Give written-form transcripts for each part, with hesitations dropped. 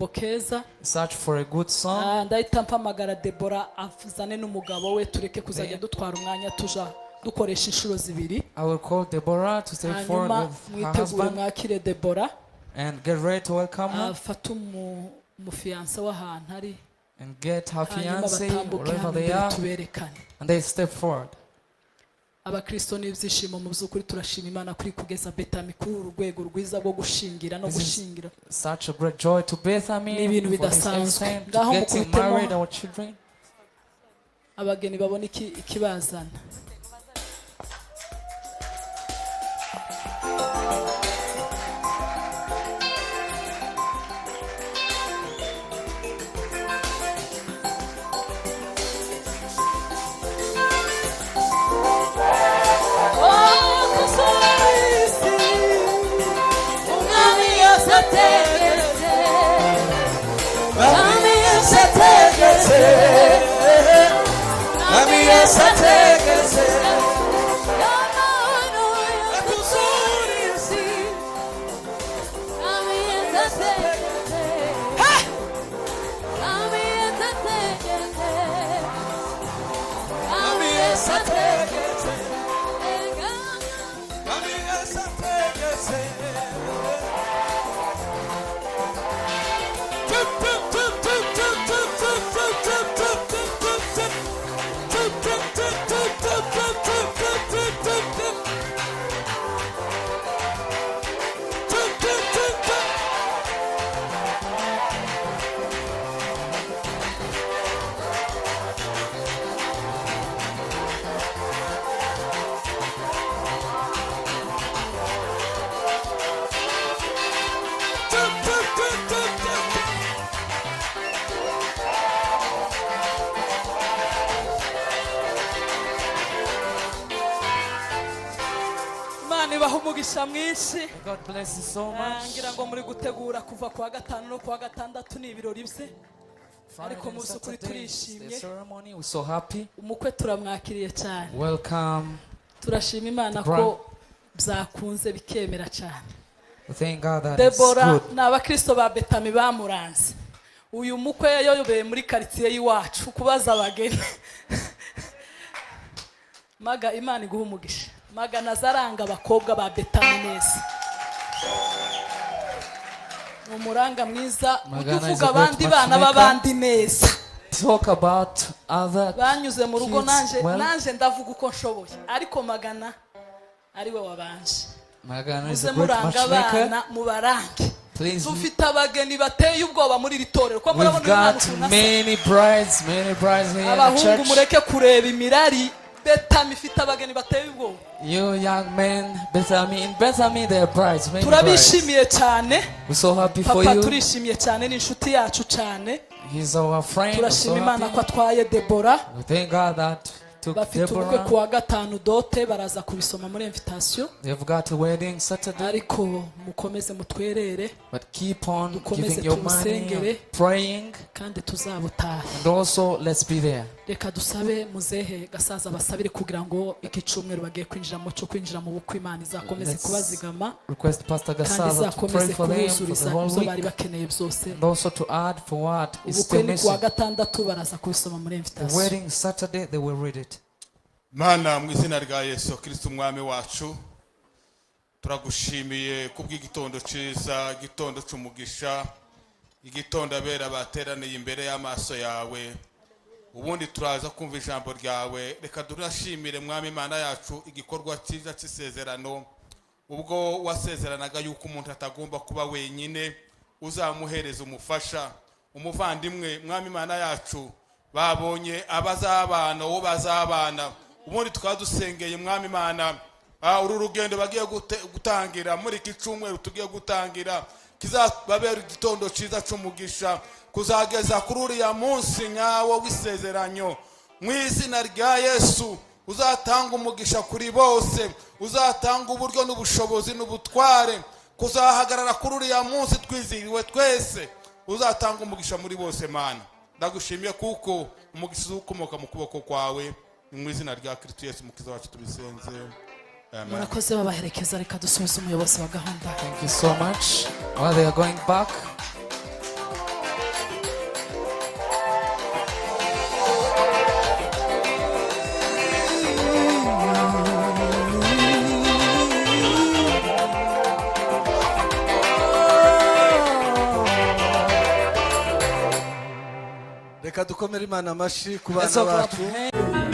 bokeza. Search for a good song. Ndahita mpamagara Debora afuzane n'umugabo we tureke kuzajya dutwara umwanya tuja dukoresha inshuro zibiri. I will call Deborah to stay forward with her husband. Mwakire Debora. And get ready to welcome her. Afata umufiance w'ahantu ari. And get her fiancé wherever they are. And they step forward. Abakristo n'ibyishimo mu by'ukuri turashima Imana kuri kugeza Betami kuri urwego rwiza rwo gushingira no gushingira. Such a great joy to Betami. Ni ibintu bidasanzwe. Ngaho mukubitemo abageni babona ikibazana. God bless you so much. Ngira ngo muri gutegura kuva kwa gatanu no kwa gatandatu ni ibirori bye. Ariko mu by'ukuri turishimye. We're so happy. Umukwe turamwakiriye cyane. Welcome. Turashima Imana ko byakunze bikemera cyane. Thank God that Debora n'abakristo ba Betami bamuranze. Uyu mukwe yayoboye muri quartier yiwacu kubaza abageni. Maga Imana iguha umugisha. Maga nazaranga abakobwa ba Betami neza. Umuranga mwiza uvuga abandi bana babandi neza. Talk about other. Banyuze mu rugo nanje ndavuga uko nshoboye. Ariko Magana ari we wabanje. Magana is a great matchmaker. Mubarange. Dufite abageni bateye ubwoba muri ritorero ko murabona We've got many brides here in the church. Abahungu mureke kureba imirari. Betami ifite abageni bateye ubwoba. You young men, Betami their brides. Turabishimiye cyane. We're so happy for Papa you. Turishimiye cyane n'inshuti yacu cyane. He's our friend. Turashima Imana ko atwaye Debora. We thank God that took Bafite kuwa gatanu dote baraza kubisoma muri invitation. They've got a wedding Saturday. Ariko mukomeze mutwerere. But keep on giving your money, praying. Kandi tuzabutaha. And also let's be there. Reka dusabe muzehe gasaza basabire kugira ngo ikicumweru bagiye kwinjira mu cyo kwinjira mu bukwe Imana izakomeze kubazigama. Request Pastor Gasaza to pray for them for the whole week. Bari bakeneye byose. And also to add for what is still missing. Kuwa gatandatu baraza kubisoma muri invitation. The wedding Saturday they will read it. Mana mu izina rya Yesu Kristo umwami wacu turagushimiye kubw'igitondo ciza igitondo cy'umugisha igitondo abera bateraniye imbere y'amaso yawe ubundi turaza kumva ijambo ryawe reka durashimire mwami Imana yacu igikorwa cyiza cy'isezerano ubwo wasezeranaga yuko umuntu atagomba kuba wenyine uzamuhereza umufasha umuvandimwe mwami Imana yacu babonye abazabana uwo bazabana ubundi tukadusengeye mwami Imana uru rugendo bagiye gutangira muri iki cyumweru tugiye gutangira kizababera igitondo ciza cy'umugisha kuzageza kuri uriya munsi nyawo w'isezeranyo mu izina rya Yesu uzatanga umugisha kuri bose uzatanga uburyo n'ubushobozi n'ubutware kuzahagarara kuri uriya munsi twiziriwe twese uzatanga umugisha muri bose Mana ndagushimiye kuko umugisha ukomoka mu kuboko kwawe mu izina rya Kristo Yesu mukiza wacu tubisenze amen. Murakoze babaherekeza reka dusubize umuyobozi wa gahunda. Thank you so much. While they are going back reka dukomere Imana amashi ku Let's bana open up bacu. hands.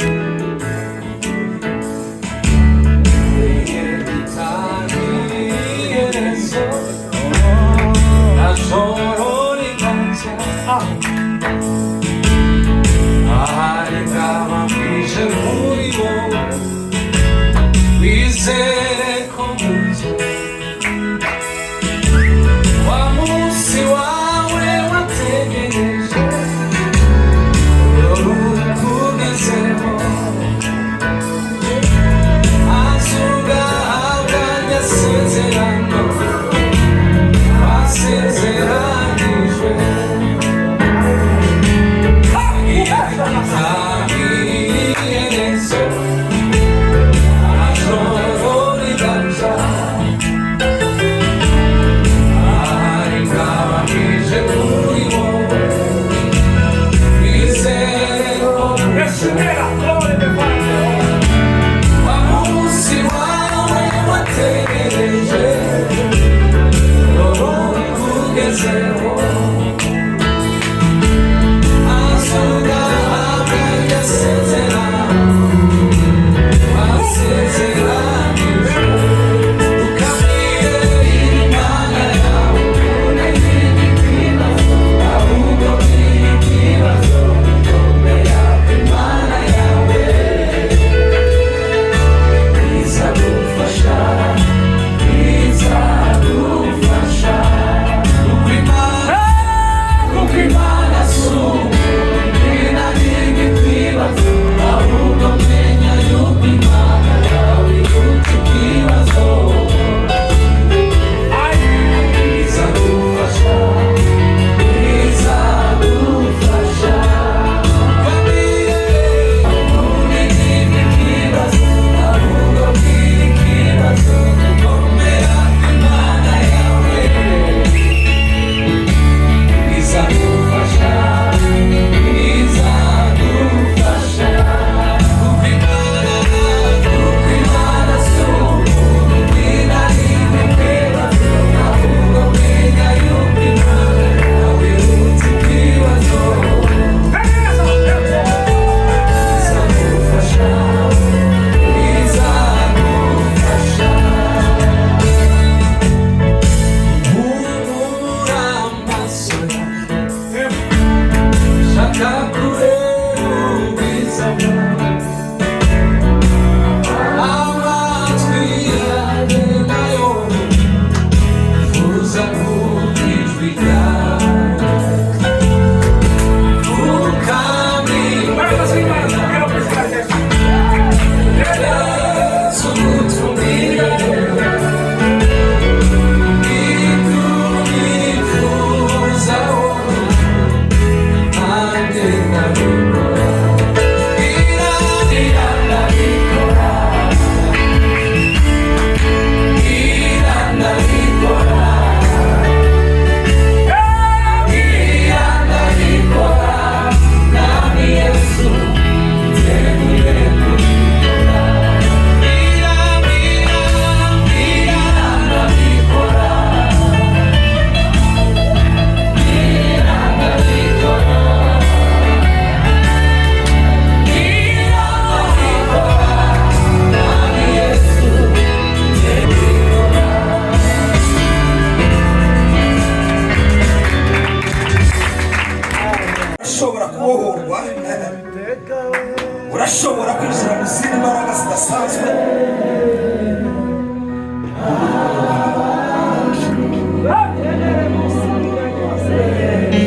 urashobora kwinjira mu zindi mbaraga zidasanzwe.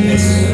Yesu